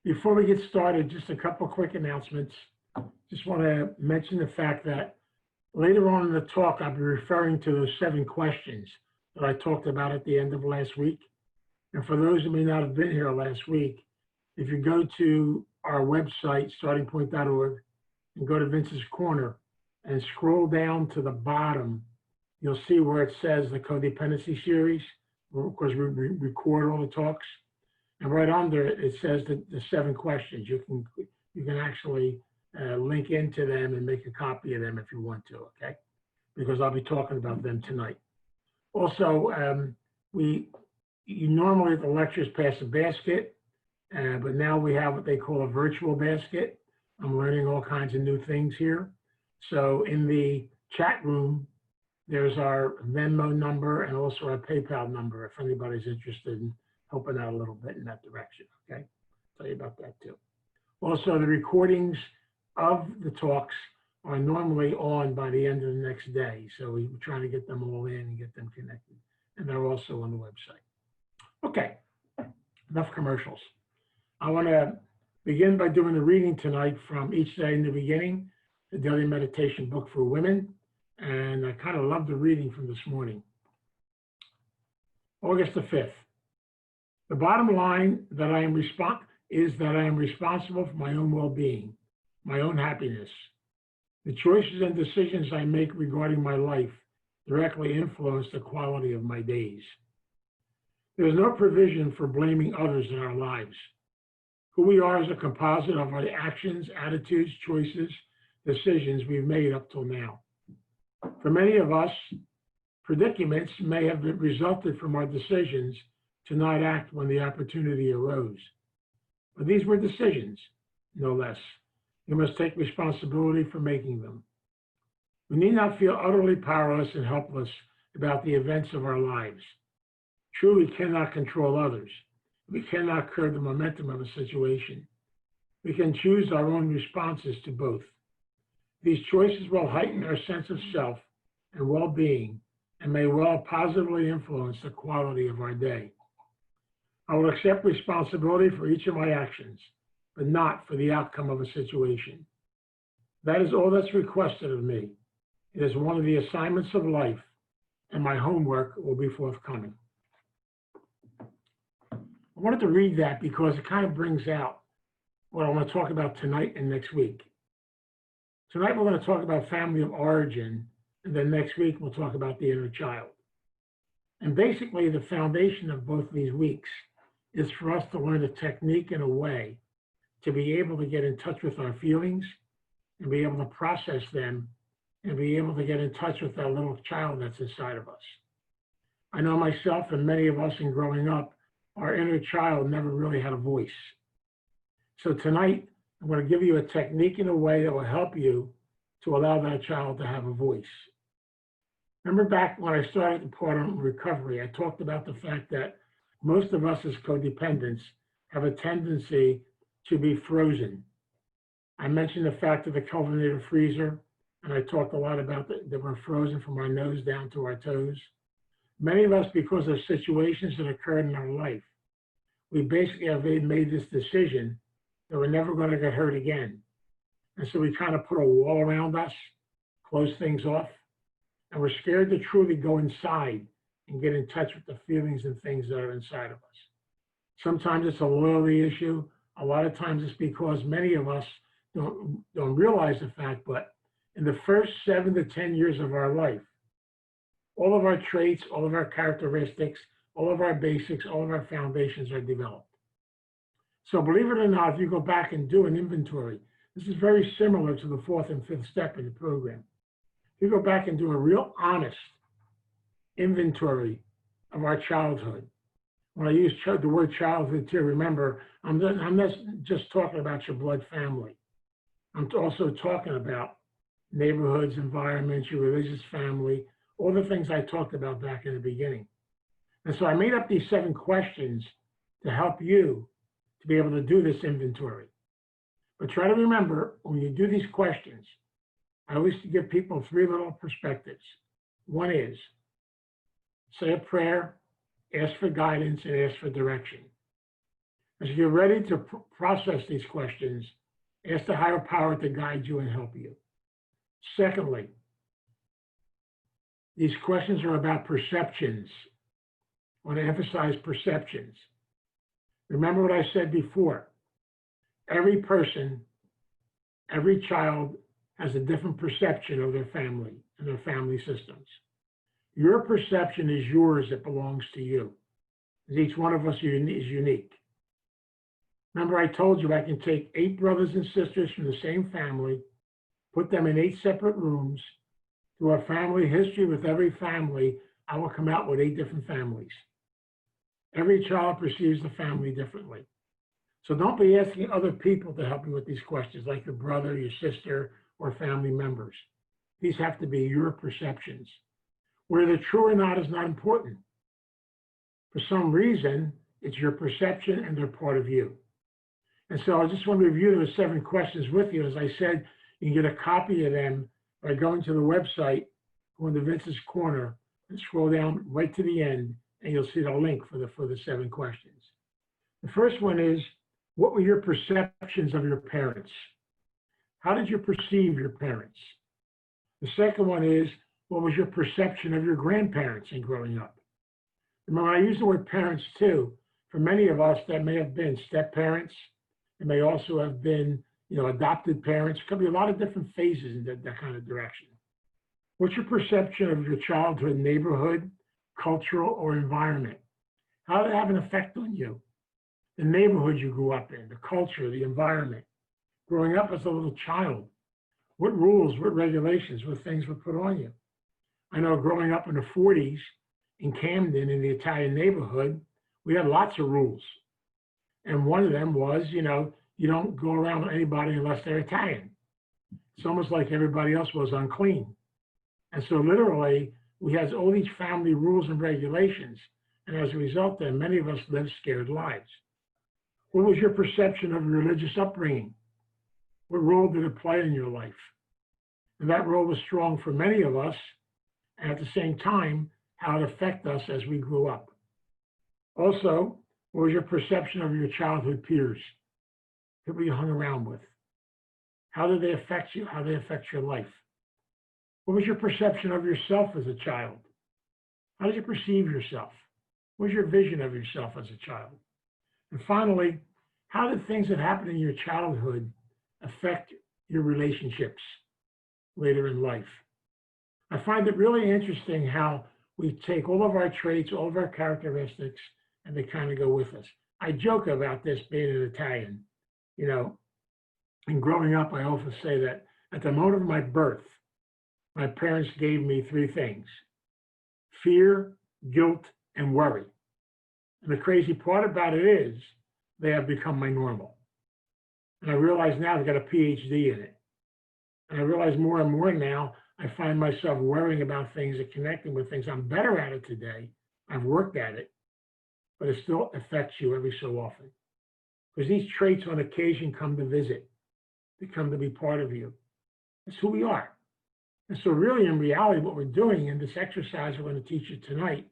Before we get started, just a couple quick announcements. Just want to mention the fact that later on in the talk, I'll be referring to those 7 questions that I talked about at the end of last week. And for those who may not have been here last week, if you go to our website, startingpoint.org, and go to Vince's Corner and scroll down to the bottom, you'll see where it says the Codependency series, because we record all the talks. And right under it, it says the 7 questions. You can actually link into them and make a copy of them if you want to, okay? Because I'll be talking about them tonight. Also, you normally at the lectures pass a basket, but now we have what they call a virtual basket. I'm learning all kinds of new things here. So in the chat room, there's our Venmo number and also our PayPal number if anybody's interested in helping out a little bit in that direction, okay? I'll tell you about that too. Also, the recordings of the talks are normally on by the end of the next day. So we're trying to get them all in and get them connected. And they're also on the website. Okay, enough commercials. I want to begin by doing a reading tonight from Each Day in the Beginning, the Daily Meditation book for women. And I kind of love the reading from this morning. August the 5th. The bottom line is that I am responsible for my own well-being, my own happiness. The choices and decisions I make regarding my life directly influence the quality of my days. There is no provision for blaming others in our lives. Who we are is a composite of our actions, attitudes, choices, decisions we've made up till now. For many of us, predicaments may have resulted from our decisions to not act when the opportunity arose. But these were decisions, no less. We must take responsibility for making them. We need not feel utterly powerless and helpless about the events of our lives. True, we cannot control others. We cannot curb the momentum of a situation. We can choose our own responses to both. These choices will heighten our sense of self and well-being and may well positively influence the quality of our day. I will accept responsibility for each of my actions, but not for the outcome of a situation. That is all that's requested of me. It is one of the assignments of life, and my homework will be forthcoming. I wanted to read that because it kind of brings out what I want to talk about tonight and next week. Tonight we're going to talk about family of origin, and then next week we'll talk about the inner child. And basically the foundation of both of these weeks is for us to learn a technique and a way to be able to get in touch with our feelings and be able to process them and be able to get in touch with that little child that's inside of us. I know myself and many of us in growing up, our inner child never really had a voice. So tonight, I'm going to give you a technique in a way that will help you to allow that child to have a voice. Remember back when I started the part on recovery, I talked about the fact that most of us as codependents have a tendency to be frozen. I mentioned the fact of the Kelvinator freezer, and I talked a lot about that we're frozen from our nose down to our toes. Many of us, because of situations that occurred in our life, we basically have made this decision that we're never going to get hurt again. And so we kind of put a wall around us, close things off, and we're scared to truly go inside and get in touch with the feelings and things that are inside of us. Sometimes it's a loyalty issue. A lot of times it's because many of us don't realize the fact, but in the first 7 to 10 years of our life, all of our traits, all of our characteristics, all of our basics, all of our foundations are developed. So believe it or not, if you go back and do an inventory, this is very similar to the 4th and 5th step in the program. If you go back and do a real honest inventory of our childhood, when I use the word childhood here, remember, I'm not just talking about your blood family. I'm also talking about neighborhoods, environments, your religious family, all the things I talked about back in the beginning. And so I made up these 7 questions to help you to be able to do this inventory. But try to remember, when you do these questions, I always give people 3 little perspectives. One is, say a prayer, ask for guidance, and ask for direction. As you get ready to process these questions, ask the higher power to guide you and help you. Secondly, these questions are about perceptions. I want to emphasize perceptions. Remember what I said before. Every person, every child has a different perception of their family and their family systems. Your perception is yours. It belongs to you. Each one of us is unique. Remember, I told you I can take 8 brothers and sisters from the same family, put them in 8 separate rooms, do a family history with every family. I will come out with 8 different families. Every child perceives the family differently. So don't be asking other people to help you with these questions, like your brother, your sister, or family members. These have to be your perceptions. Whether they're true or not is not important. For some reason, it's your perception and they're part of you. And so I just want to review those 7 questions with you. As I said, you can get a copy of them by going to the website, go to Vince's Corner, and scroll down right to the end, and you'll see the link for the 7 questions. The first one is, what were your perceptions of your parents? How did you perceive your parents? The second one is, what was your perception of your grandparents in growing up? Remember, I use the word parents too. For many of us, that may have been step-parents. It may also have been, adopted parents. It could be a lot of different phases in that kind of direction. What's your perception of your childhood, neighborhood, cultural, or environment? How did it have an effect on you? The neighborhood you grew up in, the culture, the environment. Growing up as a little child, what rules, what regulations, what things were put on you? I know growing up in the 40s in Camden, in the Italian neighborhood, we had lots of rules. And one of them was, you don't go around with anybody unless they're Italian. It's almost like everybody else was unclean. And so literally, we had all these family rules and regulations. And as a result, then many of us lived scared lives. What was your perception of your religious upbringing? What role did it play in your life? And that role was strong for many of us. And at the same time, how it affected us as we grew up. Also, what was your perception of your childhood peers? People you hung around with? How did they affect you? How did they affect your life? What was your perception of yourself as a child? How did you perceive yourself? What was your vision of yourself as a child? And finally, how did things that happened in your childhood affect your relationships later in life? I find it really interesting how we take all of our traits, all of our characteristics, and they kind of go with us. I joke about this being an Italian, and growing up, I often say that at the moment of my birth, my parents gave me 3 things: fear, guilt, and worry. And the crazy part about it is they have become my normal. And I realize now I've got a PhD in it. And I realize more and more now, I find myself worrying about things and connecting with things. I'm better at it today. I've worked at it, but it still affects you every so often. Because these traits on occasion come to visit. They come to be part of you. It's who we are. And so really, in reality, what we're doing in this exercise we're going to teach you tonight,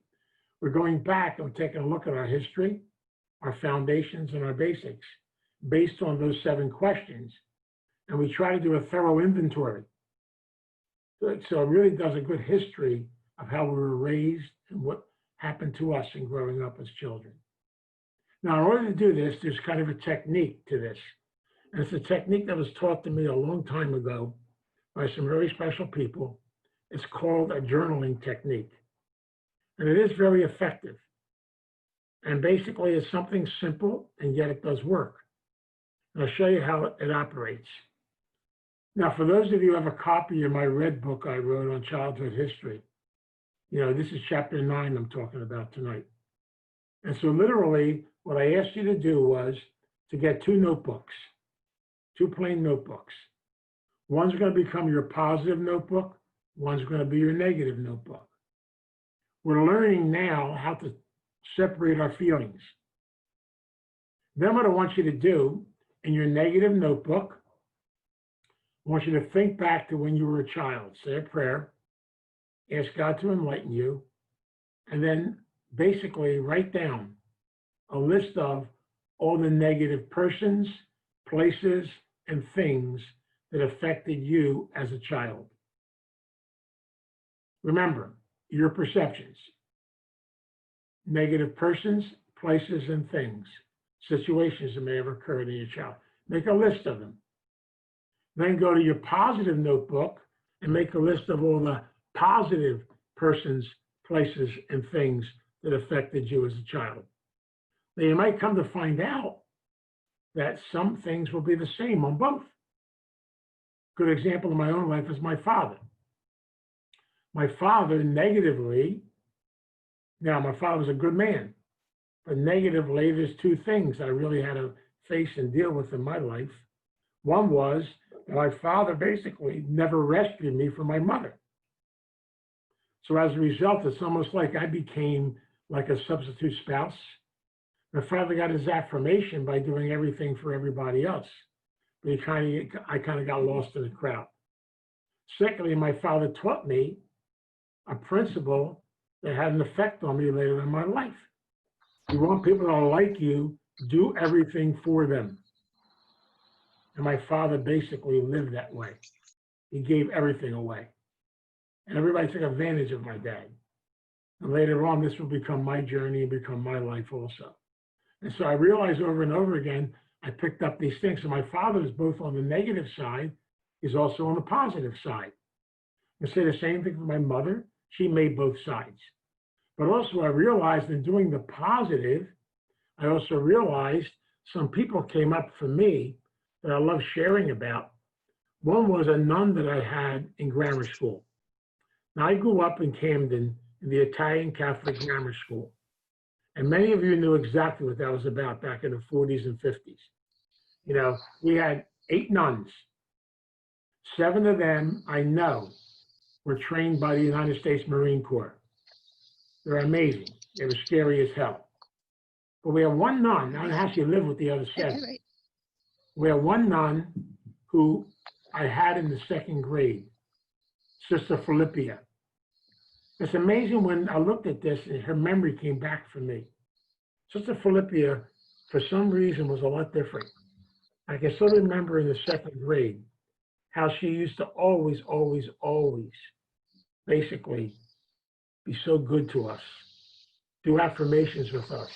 we're going back and taking a look at our history, our foundations, and our basics based on those 7 questions. And we try to do a thorough inventory. So it really does a good history of how we were raised and what happened to us in growing up as children. Now, in order to do this, there's kind of a technique to this. And it's a technique that was taught to me a long time ago by some very special people. It's called a journaling technique. And it is very effective. And basically, it's something simple, and yet it does work. And I'll show you how it operates. Now, for those of you who have a copy of my red book I wrote on childhood history, this is chapter 9 I'm talking about tonight. And so literally, what I asked you to do was to get 2 notebooks, 2 plain notebooks. One's going to become your positive notebook. One's going to be your negative notebook. We're learning now how to separate our feelings. Then what I want you to do in your negative notebook, I want you to think back to when you were a child. Say a prayer, ask God to enlighten you, and then basically write down a list of all the negative persons, places, and things that affected you as a child. Remember, your perceptions, negative persons, places, and things, situations that may have occurred in your child. Make a list of them. Then go to your positive notebook and make a list of all the positive persons, places, and things that affected you as a child. Now, you might come to find out that some things will be the same on both. Good example in my own life is my father. My father negatively, now my father was a good man, but negatively, there's two things I really had to face and deal with in my life. One was that my father basically never rescued me from my mother. So as a result, it's almost like I became like a substitute spouse. My father got his affirmation by doing everything for everybody else, but I kind of got lost in the crowd. Secondly, my father taught me a principle that had an effect on me later in my life. You want people to like you, do everything for them. And my father basically lived that way. He gave everything away. And everybody took advantage of my dad. And later on, this will become my journey and become my life also. And so I realized over and over again, I picked up these things. So my father is both on the negative side, he's also on the positive side. I say the same thing for my mother. She made both sides. But also I realized in doing the positive, I also realized some people came up for me that I love sharing about. One was a nun that I had in grammar school. Now, I grew up in Camden in the Italian Catholic grammar school. And many of you knew exactly what that was about back in the 40s and 50s. You know, we had 8 nuns. 7 of them, I know, were trained by the United States Marine Corps. They're amazing. They were scary as hell. But we have one nun, I don't know how she lived with the other 7. We have one nun who I had in the 2nd grade, Sister Philippia. It's amazing when I looked at this and her memory came back for me. Sister Philippia, for some reason, was a lot different. I can still remember in the 2nd grade how she used to always basically be so good to us, do affirmations with us,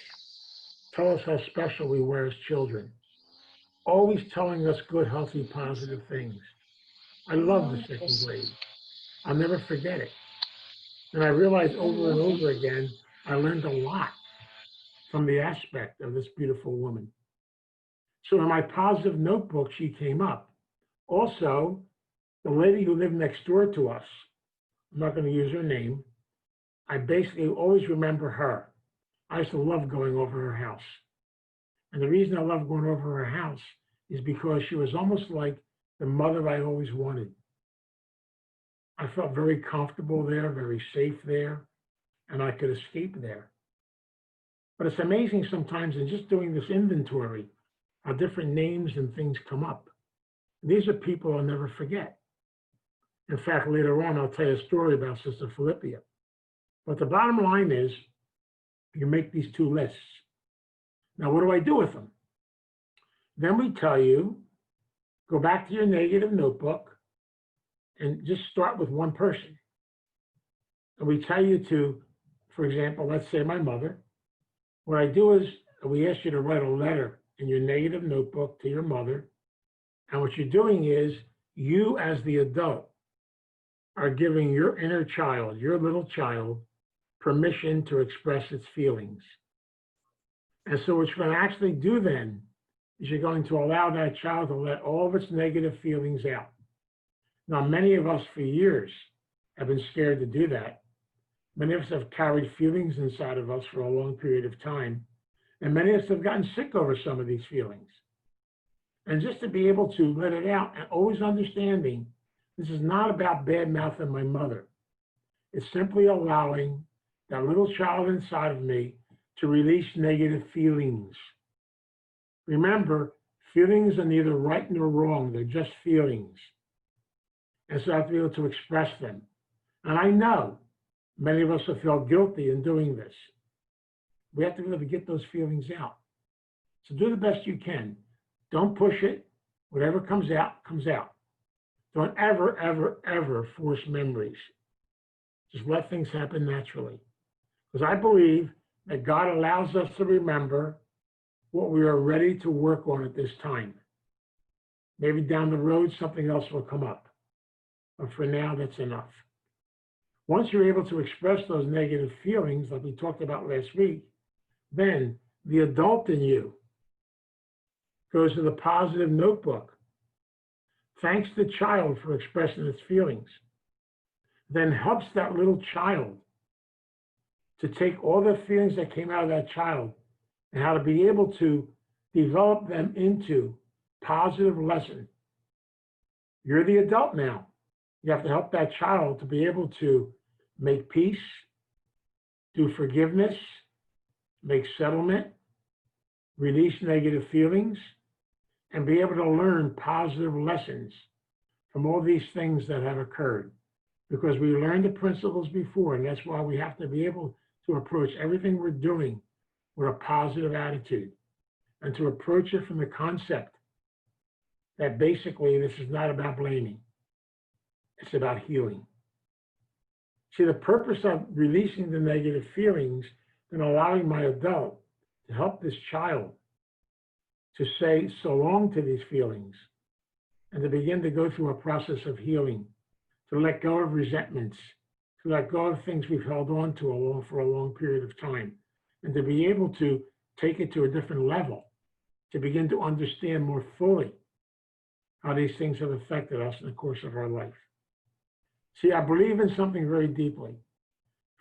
tell us how special we were as children, always telling us good, healthy, positive things. I love the 2nd grade. I'll never forget it. And I realized over and over again, I learned a lot from the aspect of this beautiful woman. So in my positive notebook, she came up. Also, the lady who lived next door to us, I'm not going to use her name, I basically always remember her. I used to love going over her house. And the reason I love going over her house is because she was almost like the mother I always wanted. I felt very comfortable there, very safe there, and I could escape there. But it's amazing sometimes in just doing this inventory, how different names and things come up. These are people I'll never forget. In fact, later on, I'll tell you a story about Sister Philippia. But the bottom line is, you make these 2 lists. Now, what do I do with them? Then we tell you, go back to your negative notebook and just start with one person. And we tell you to, for example, let's say my mother. What I do is we ask you to write a letter in your negative notebook to your mother. And what you're doing is you as the adult are giving your inner child, your little child, permission to express its feelings. And so what you're going to actually do then is you're going to allow that child to let all of its negative feelings out. Now, many of us for years have been scared to do that. Many of us have carried feelings inside of us for a long period of time. And many of us have gotten sick over some of these feelings. And just to be able to let it out and always understanding, this is not about bad mouthing my mother. It's simply allowing that little child inside of me to release negative feelings. Remember, feelings are neither right nor wrong. They're just feelings. And so I have to be able to express them. And I know many of us have felt guilty in doing this. We have to be able to get those feelings out. So do the best you can. Don't push it. Whatever comes out, comes out. Don't ever, ever, ever force memories. Just let things happen naturally. Because I believe that God allows us to remember what we are ready to work on at this time. Maybe down the road, something else will come up. But for now, that's enough. Once you're able to express those negative feelings, like we talked about last week, then the adult in you goes to the positive notebook, thanks the child for expressing its feelings, then helps that little child to take all the feelings that came out of that child and how to be able to develop them into positive lesson. You're the adult now. You have to help that child to be able to make peace, do forgiveness, make settlement, release negative feelings, and be able to learn positive lessons from all these things that have occurred. Because we learned the principles before, and that's why we have to be able to approach everything we're doing with a positive attitude and to approach it from the concept that basically this is not about blaming. It's about healing. See, the purpose of releasing the negative feelings and allowing my adult to help this child to say so long to these feelings and to begin to go through a process of healing, to let go of resentments, to let go of things we've held on to for a long period of time, and to be able to take it to a different level, to begin to understand more fully how these things have affected us in the course of our life. See, I believe in something very deeply.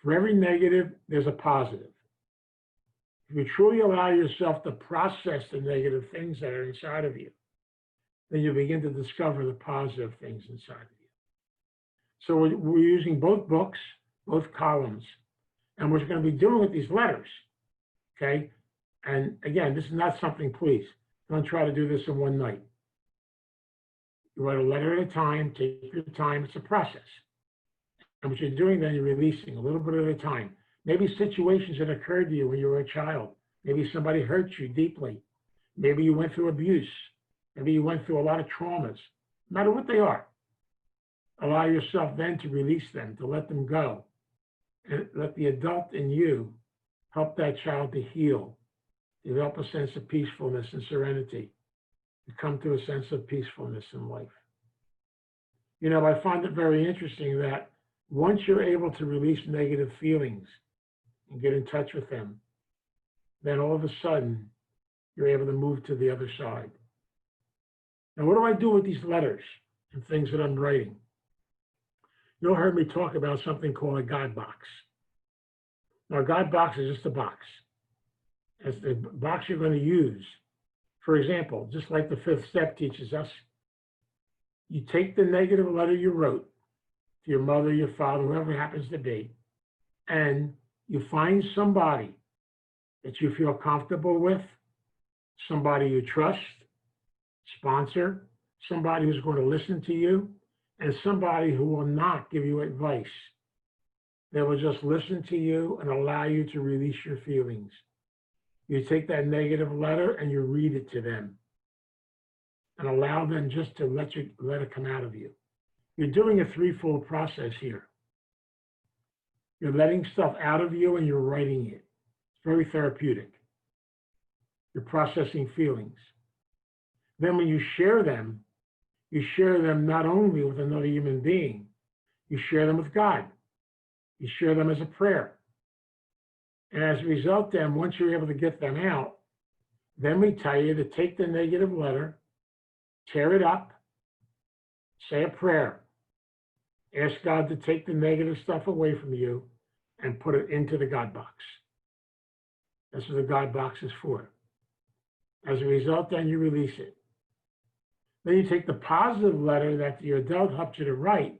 For every negative, there's a positive. If you truly allow yourself to process the negative things that are inside of you, then you begin to discover the positive things inside of you. So we're using both books, both columns, and what we're going to be doing with these letters, okay? And again, this is not something, please, don't try to do this in one night. You write a letter at a time, take your time, it's a process. And what you're doing then, you're releasing a little bit at a time. Maybe situations that occurred to you when you were a child. Maybe somebody hurt you deeply. Maybe you went through abuse. Maybe you went through a lot of traumas. No matter what they are, allow yourself then to release them, to let them go. And let the adult in you help that child to heal, develop a sense of peacefulness and serenity, to come to a sense of peacefulness in life. You know, I find it very interesting that once you're able to release negative feelings and get in touch with them, then all of a sudden, you're able to move to the other side. Now, what do I do with these letters and things that I'm writing? You all heard me talk about something called a Guidebox. Now, a Guidebox is just a box. It's the box you're going to use. For example, just like the fifth step teaches us, you take the negative letter you wrote to your mother, your father, whoever it happens to be, and you find somebody that you feel comfortable with, somebody you trust, sponsor, somebody who's going to listen to you, and somebody who will not give you advice. They will just listen to you and allow you to release your feelings. You take that negative letter and you read it to them and allow them just to let it come out of you. You're doing a threefold process here. You're letting stuff out of you and you're writing it. It's very therapeutic. You're processing feelings. Then when you share them not only with another human being, you share them with God. You share them as a prayer. And as a result, then, once you're able to get them out, then we tell you to take the negative letter, tear it up, say a prayer. Ask God to take the negative stuff away from you and put it into the Guidebox. That's what the Guidebox is for. As a result, then you release it. Then you take the positive letter that the adult helped you to write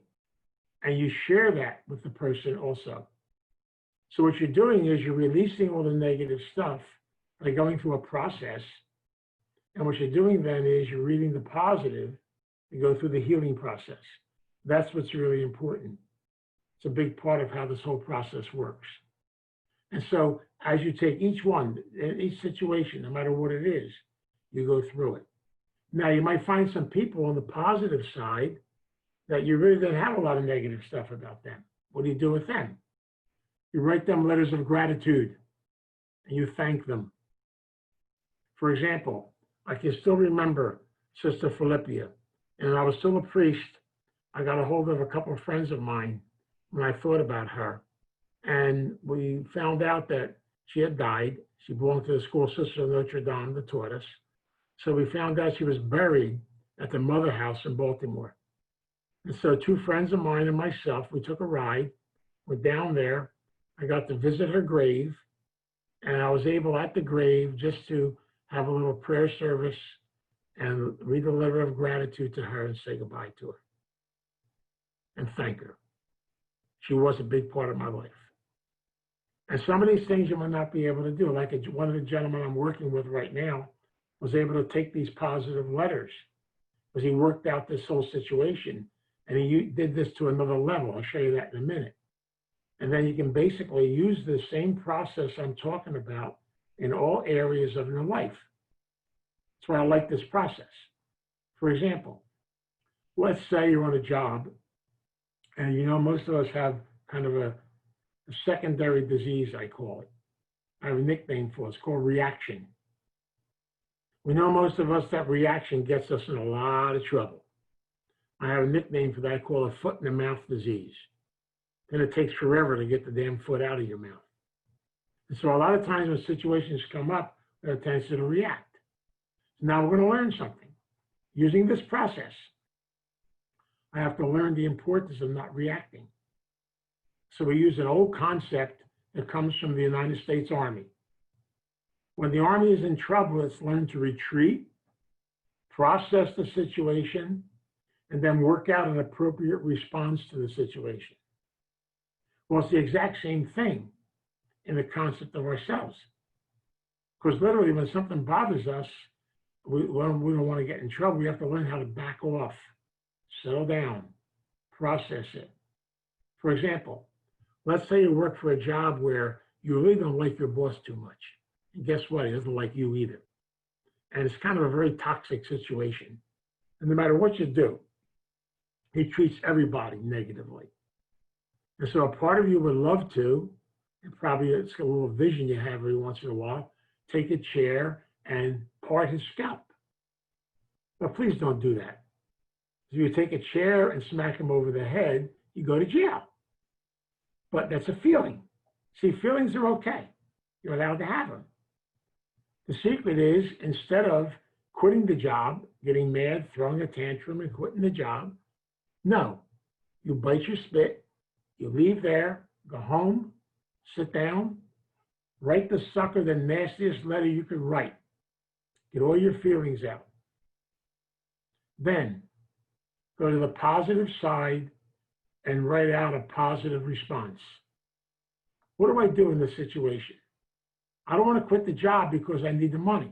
and you share that with the person also. So what you're doing is you're releasing all the negative stuff by going through a process. And what you're doing then is you're reading the positive and go through the healing process. That's what's really important. It's a big part of how this whole process works. And so as you take each one, each situation, no matter what it is, you go through it. Now, you might find some people on the positive side that you really don't have a lot of negative stuff about them. What do you do with them? You write them letters of gratitude and you thank them. For example, I can still remember Sister Philippia, and I was still a priest. I got a hold of a couple of friends of mine when I thought about her. And we found out that she had died. She belonged to the school sister of Notre Dame that taught us. So we found out she was buried at the Mother House in Baltimore. And so two friends of mine and myself, we took a ride, went down there. I got to visit her grave, and I was able at the grave just to have a little prayer service and read a letter of gratitude to her and say goodbye to her and thank her. She was a big part of my life. And some of these things you might not be able to do. Like one of the gentlemen I'm working with right now was able to take these positive letters because he worked out this whole situation, and he did this to another level. I'll show you that in a minute. And then you can basically use the same process I'm talking about in all areas of your life. That's why I like this process. For example, let's say you're on a job, and you know most of us have kind of a secondary disease, I call it. I have a nickname for it. It's called reaction. We know most of us that reaction gets us in a lot of trouble. I have a nickname for that. I call it foot in the mouth disease. Then it takes forever to get the damn foot out of your mouth. And so a lot of times when situations come up, we have a tendency to react. Now we're going to learn something. Using this process, I have to learn the importance of not reacting. So we use an old concept that comes from the United States Army. When the Army is in trouble, it's learned to retreat, process the situation, and then work out an appropriate response to the situation. Well, it's the exact same thing in the concept of ourselves. Because literally, when something bothers us, we don't want to get in trouble. We have to learn how to back off, settle down, process it. For example, let's say you work for a job where you really don't like your boss too much. And guess what? He doesn't like you either. And it's kind of a very toxic situation. And no matter what you do, he treats everybody negatively. And so a part of you would love to, and probably it's a little vision you have every once in a while, take a chair and part his scalp. But please don't do that. If you take a chair and smack him over the head, you go to jail. But that's a feeling. See, feelings are okay. You're allowed to have them. The secret is, instead of quitting the job, getting mad, throwing a tantrum, and quitting the job, no. You bite your spit, you leave there, go home, sit down, write the sucker the nastiest letter you could write. Get all your feelings out. Then, go to the positive side and write out a positive response. What do I do in this situation? I don't want to quit the job because I need the money.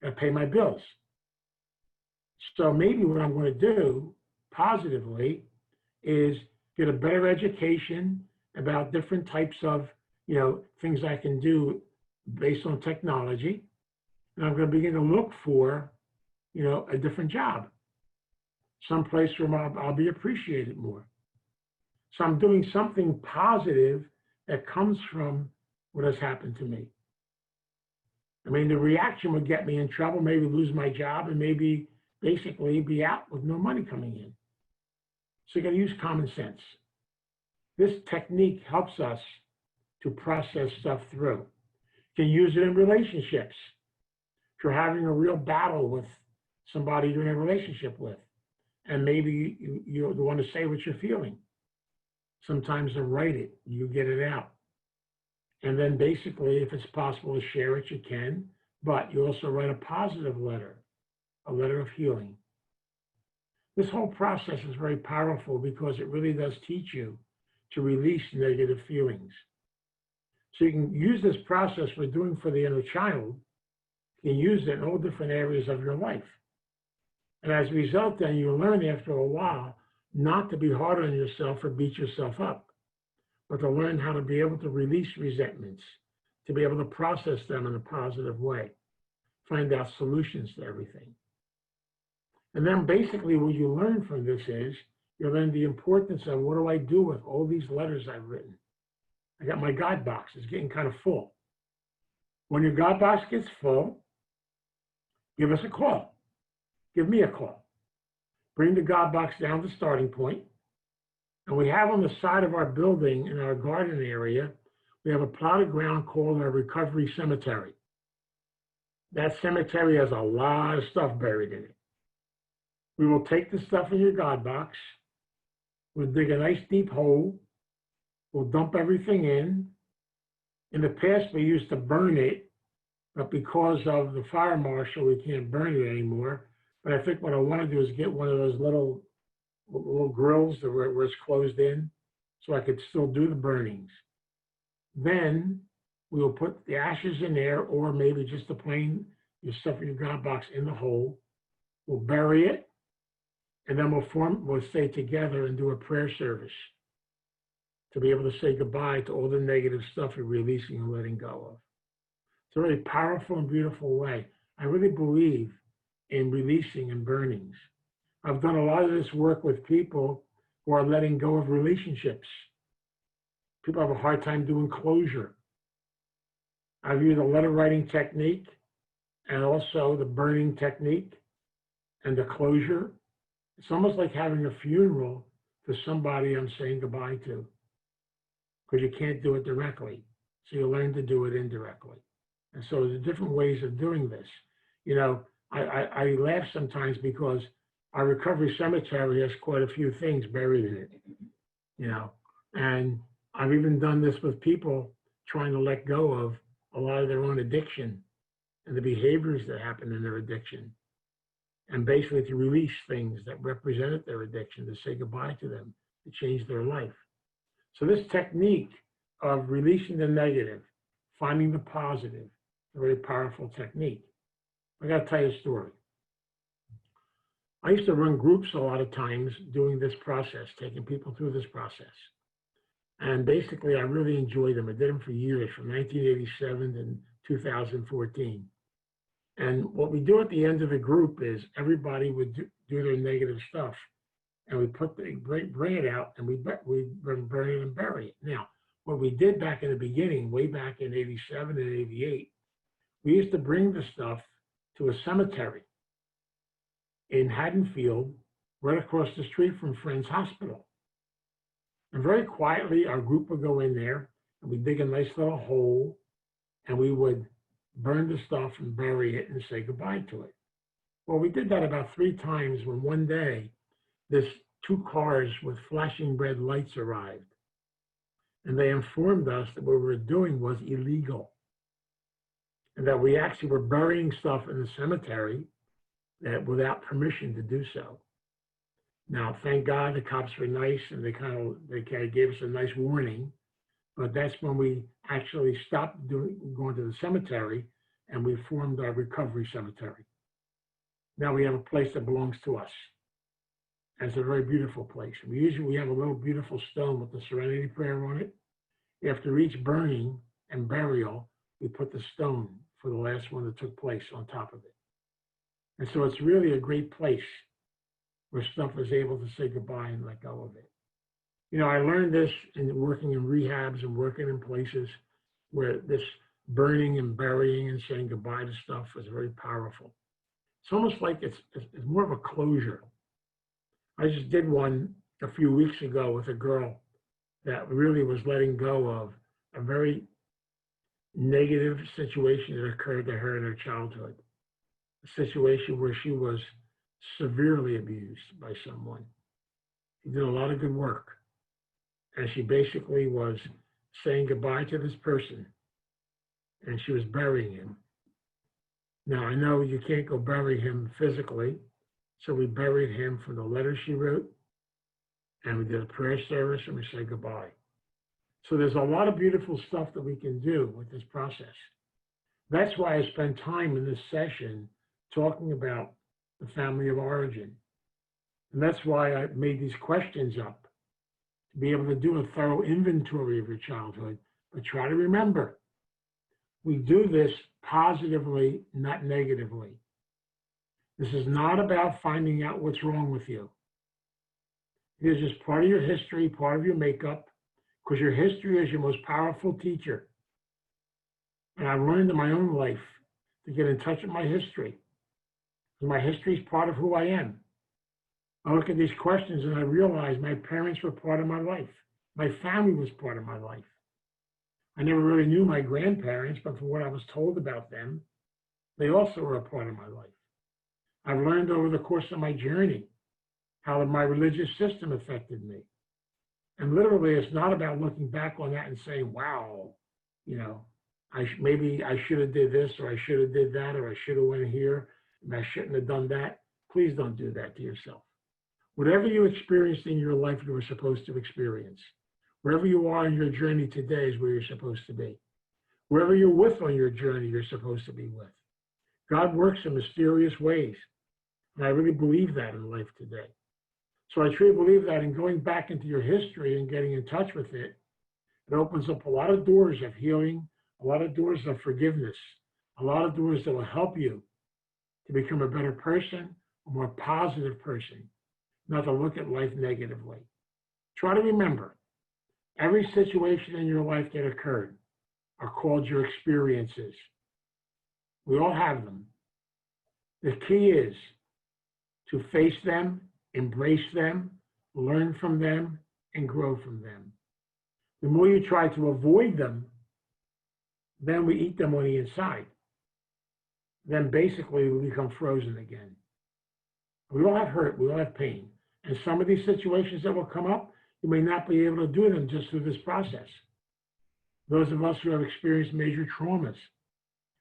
I pay my bills. So maybe what I'm going to do positively is get a better education about different types of, things I can do based on technology. And I'm going to begin to look for, a different job, someplace where I'll be appreciated more. So I'm doing something positive that comes from what has happened to me. I mean, the reaction would get me in trouble, maybe lose my job, and maybe basically be out with no money coming in. So you got to use common sense. This technique helps us to process stuff through. You can use it in relationships. If you're having a real battle with somebody you're in a relationship with, and maybe you want to say what you're feeling. Sometimes to write it, you get it out. And then basically, if it's possible to share it, you can, but you also write a positive letter, a letter of healing. This whole process is very powerful because it really does teach you to release negative feelings. So you can use this process we're doing for the inner child, you can use it in all different areas of your life. And as a result, then you learn after a while not to be hard on yourself or beat yourself up, but to learn how to be able to release resentments, to be able to process them in a positive way, find out solutions to everything. And then basically what you learn from this is you learn the importance of what do I do with all these letters I've written. I got my Guidebox, it's getting kind of full. When your Guidebox gets full, give us a call. Give me a call. Bring the Guidebox down to starting point. And we have on the side of our building in our garden area, we have a plot of ground called our recovery cemetery. That cemetery has a lot of stuff buried in it. We will take the stuff in your Guidebox. We'll dig a nice deep hole. We'll dump everything in. In the past, we used to burn it, but because of the fire marshal, we can't burn it anymore. But I think what I want to do is get one of those little grills where it's closed in, so I could still do the burnings. Then we will put the ashes in there, or maybe just the plain, your stuff in your Guidebox in the hole. We'll bury it, and then we'll stay together and do a prayer service to be able to say goodbye to all the negative stuff you're releasing and letting go of. It's a really powerful and beautiful way. I really believe in releasing and burnings. I've done a lot of this work with people who are letting go of relationships. People have a hard time doing closure. I've used a letter writing technique and also the burning technique and the closure. It's almost like having a funeral for somebody I'm saying goodbye to, because you can't do it directly. So you learn to do it indirectly. And so there's different ways of doing this. You know, I laugh sometimes because our recovery cemetery has quite a few things buried in it, you know, and I've even done this with people trying to let go of a lot of their own addiction and the behaviors that happen in their addiction, and basically to release things that represented their addiction, to say goodbye to them, to change their life. So this technique of releasing the negative, finding the positive, a very powerful technique. I got to tell you a story. I used to run groups a lot of times doing this process, taking people through this process. And basically, I really enjoyed them. I did them for years, from 1987 to 2014. And what we do at the end of the group is everybody would do their negative stuff. And we bring it out, and we burn it and bury it. Now, what we did back in the beginning, way back in 87 and 88, we used to bring the stuff to a cemetery in Haddonfield, right across the street from Friends Hospital. And very quietly, our group would go in there, and we'd dig a nice little hole, and we would burn the stuff and bury it and say goodbye to it. Well, we did that about 3 times when one day, this 2 cars with flashing red lights arrived. And they informed us that what we were doing was illegal, and that we actually were burying stuff in the cemetery that without permission to do so. Now, thank God the cops were nice, and they kind of gave us a nice warning. But that's when we actually stopped going to the cemetery, and we formed our recovery cemetery. Now we have a place that belongs to us. And it's a very beautiful place. We have a little beautiful stone with the Serenity Prayer on it. After each burning and burial, we put the stone for the last one that took place on top of it. And so it's really a great place where stuff is able to say goodbye and let go of it. You know, I learned this in working in rehabs and working in places where this burning and burying and saying goodbye to stuff is very powerful. It's almost like it's more of a closure. I just did one a few weeks ago with a girl that really was letting go of a very negative situation that occurred to her in her childhood. A situation where she was severely abused by someone. She did a lot of good work. And she basically was saying goodbye to this person, and she was burying him. Now, I know you can't go bury him physically, so we buried him from the letter she wrote, and we did a prayer service, and we said goodbye. So there's a lot of beautiful stuff that we can do with this process. That's why I spend time in this session talking about the family of origin. And that's why I made these questions up, to be able to do a thorough inventory of your childhood. But try to remember, we do this positively, not negatively. This is not about finding out what's wrong with you. It is just part of your history, part of your makeup, because your history is your most powerful teacher. And I've learned in my own life to get in touch with my history. Because my history is part of who I am. I look at these questions and I realize my parents were part of my life. My family was part of my life. I never really knew my grandparents, but from what I was told about them, they also were a part of my life. I've learned over the course of my journey how my religious system affected me. And literally, it's not about looking back on that and saying, wow, you know, maybe I should have did this, or I should have did that, or I should have went here, and I shouldn't have done that. Please don't do that to yourself. Whatever you experienced in your life, you were supposed to experience. Wherever you are in your journey today is where you're supposed to be. Wherever you're with on your journey, you're supposed to be with. God works in mysterious ways. And I really believe that in life today. So I truly believe that in going back into your history and getting in touch with it, it opens up a lot of doors of healing, a lot of doors of forgiveness, a lot of doors that will help you to become a better person, a more positive person, not to look at life negatively. Try to remember, every situation in your life that occurred are called your experiences. We all have them. The key is to face them, embrace them, learn from them, and grow from them. The more you try to avoid them, then we eat them on the inside. Then basically we become frozen again. We all have hurt, we all have pain. And some of these situations that will come up, you may not be able to do them just through this process. Those of us who have experienced major traumas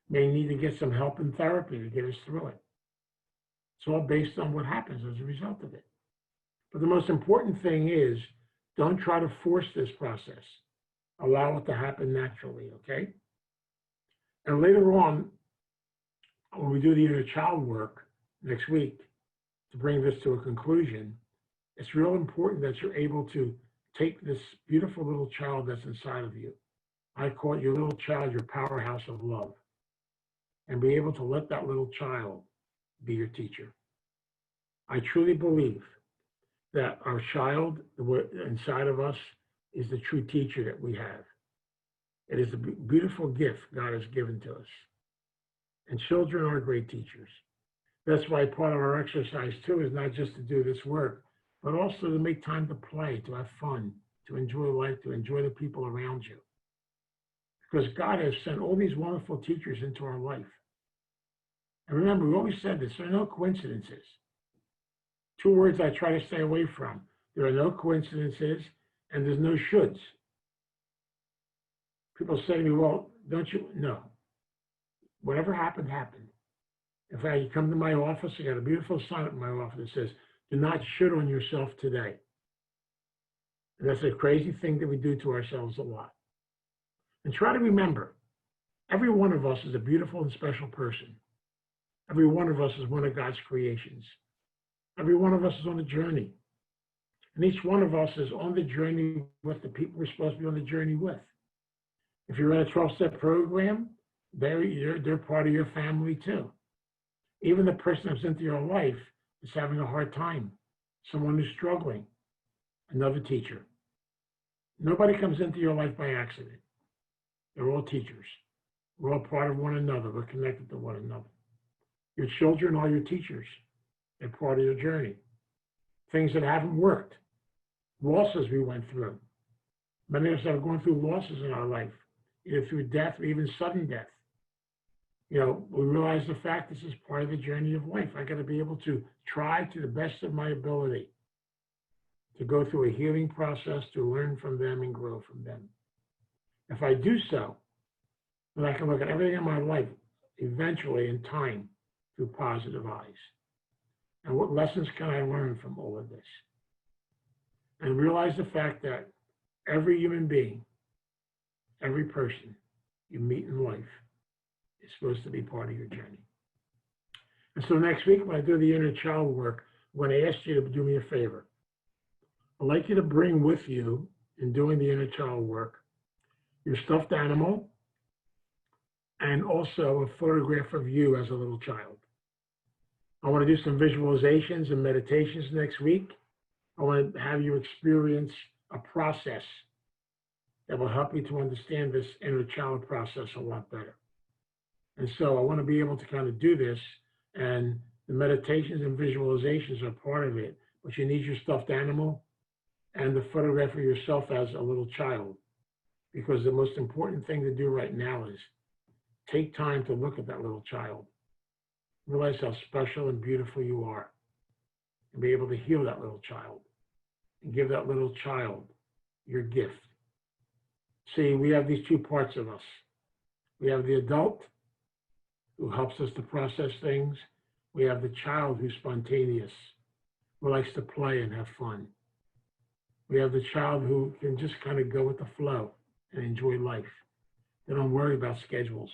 may need to get some help in therapy to get us through it. It's all based on what happens as a result of it. But the most important thing is, don't try to force this process. Allow it to happen naturally, okay? And later on, when we do the inner child work next week, to bring this to a conclusion, it's real important that you're able to take this beautiful little child that's inside of you. I call it your little child, your powerhouse of love, and be able to let that little child be your teacher. I truly believe that our child inside of us is the true teacher that we have. It is a beautiful gift God has given to us. And children are great teachers. That's why part of our exercise too is not just to do this work, but also to make time to play, to have fun, to enjoy life, to enjoy the people around you. Because God has sent all these wonderful teachers into our life. And remember, we always said this, there are no coincidences. Two words I try to stay away from. There are no coincidences and there's no shoulds. People say to me, well, don't you? No. Whatever happened, happened. In fact, you come to my office, I got a beautiful sign in my office that says, do not should on yourself today. And that's a crazy thing that we do to ourselves a lot. And try to remember, every one of us is a beautiful and special person. Every one of us is one of God's creations. Every one of us is on a journey. And each one of us is on the journey with the people we're supposed to be on the journey with. If you're in a 12-step program, they're part of your family too. Even the person that's into your life is having a hard time. Someone who's struggling. Another teacher. Nobody comes into your life by accident. They're all teachers. We're all part of one another. We're connected to one another. Your children are your teachers. They're part of your journey. Things that haven't worked. Losses we went through. Many of us have gone through losses in our life, either through death or even sudden death. You know, we realize the fact this is part of the journey of life. I got to be able to try to the best of my ability to go through a healing process, to learn from them and grow from them. If I do so, then I can look at everything in my life eventually in time through positive eyes. And what lessons can I learn from all of this? And realize the fact that every human being, every person you meet in life is supposed to be part of your journey. And so next week, when I do the inner child work, I'm going to ask you to do me a favor. I'd like you to bring with you, in doing the inner child work, your stuffed animal and also a photograph of you as a little child. I want to do some visualizations and meditations next week. I want to have you experience a process that will help you to understand this inner child process a lot better. And so I want to be able to kind of do this, and the meditations and visualizations are part of it, but you need your stuffed animal and the photograph of yourself as a little child, because the most important thing to do right now is take time to look at that little child. Realize how special and beautiful you are, and be able to heal that little child and give that little child your gift. See, we have these two parts of us. We have the adult who helps us to process things. We have the child who's spontaneous, who likes to play and have fun. We have the child who can just kind of go with the flow and enjoy life. They don't worry about schedules.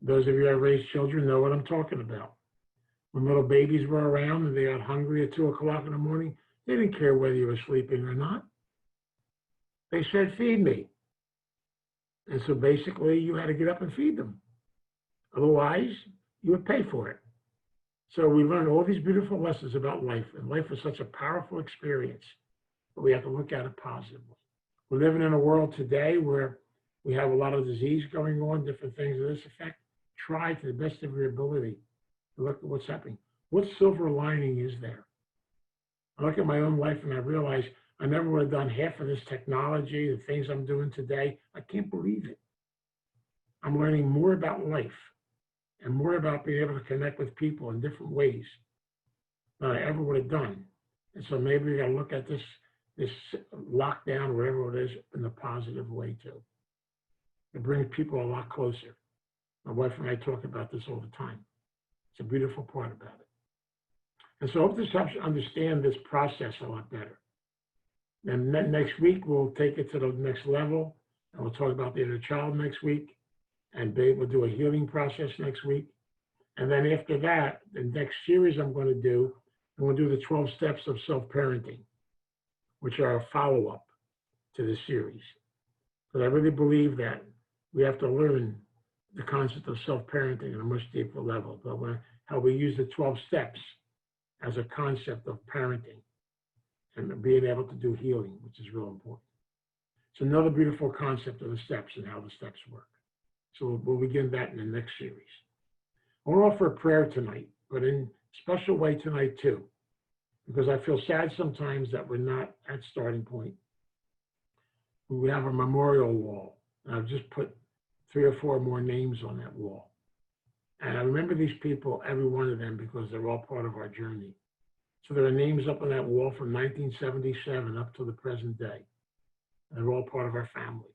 Those of you that raised children know what I'm talking about. When little babies were around and they got hungry at 2 o'clock in the morning, they didn't care whether you were sleeping or not. They said, feed me. And so basically you had to get up and feed them. Otherwise, you would pay for it. So we learned all these beautiful lessons about life, and life is such a powerful experience, but we have to look at it positively. We're living in a world today where we have a lot of disease going on, different things of this effect. Try to the best of your ability to look at what's happening. What silver lining is there? I look at my own life and I realize I never would have done half of this technology, the things I'm doing today. I can't believe it. I'm learning more about life and more about being able to connect with people in different ways than I ever would have done. And so maybe we got to look at this lockdown, whatever it is, in a positive way too. It brings people a lot closer. My wife and I talk about this all the time. It's a beautiful part about it. And so I hope this helps you understand this process a lot better. And then next week, we'll take it to the next level, and we'll talk about the inner child next week, and we'll do a healing process next week. And then after that, the next series I'm going to do the 12 steps of self-parenting, which are a follow-up to this series. Because I really believe that we have to learn the concept of self-parenting on a much deeper level, but how we use the 12 steps as a concept of parenting and being able to do healing, which is real important. It's another beautiful concept of the steps and how the steps work. So we'll begin that in the next series. I want to offer a prayer tonight, but in a special way tonight too, because I feel sad sometimes that we're not at starting point. We have a memorial wall, and I've just put 3 or 4 more names on that wall. And I remember these people, every one of them, because they're all part of our journey. So there are names up on that wall from 1977 up to the present day. They're all part of our family.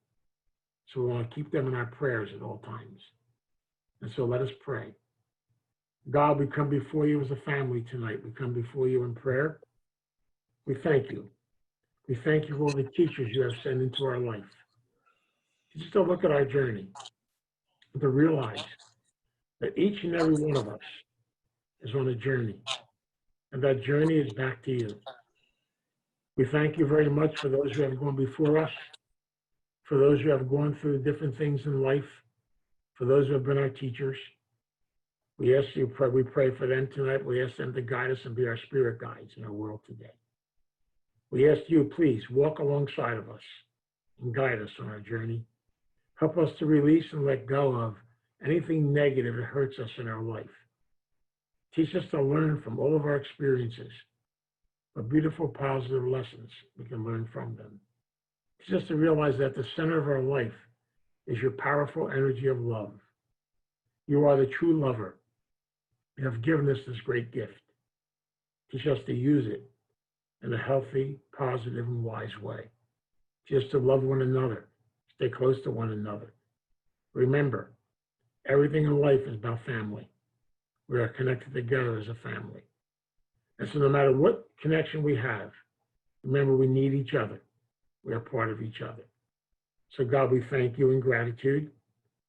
So we want to keep them in our prayers at all times. And so let us pray. God, we come before you as a family tonight. We come before you in prayer. We thank you. We thank you for all the teachers you have sent into our life. Just to look at our journey, and to realize that each and every one of us is on a journey, and that journey is back to you. We thank you very much for those who have gone before us, for those who have gone through different things in life, for those who have been our teachers. We ask you, we pray for them tonight. We ask them to guide us and be our spirit guides in our world today. We ask you, please walk alongside of us and guide us on our journey. Help us to release and let go of anything negative that hurts us in our life. Teach us to learn from all of our experiences, but beautiful, positive lessons we can learn from them. Teach us to realize that the center of our life is your powerful energy of love. You are the true lover. You have given us this great gift. Teach us to use it in a healthy, positive, and wise way. Teach us to love one another, stay close to one another. Remember, everything in life is about family. We are connected together as a family. And so no matter what connection we have, remember we need each other. We are part of each other. So God, we thank you in gratitude.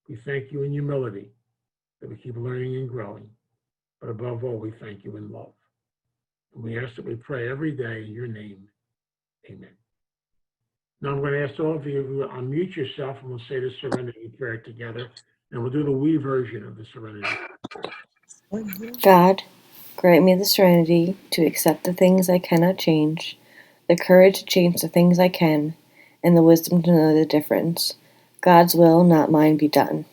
We thank you in humility that we keep learning and growing. But above all, we thank you in love. And we ask that we pray every day in your name. Amen. Now I'm going to ask all of you to unmute yourself and we'll say the serenity prayer together. And we'll do the we version of the serenity. God, grant me the serenity to accept the things I cannot change, the courage to change the things I can, and the wisdom to know the difference. God's will, not mine, be done.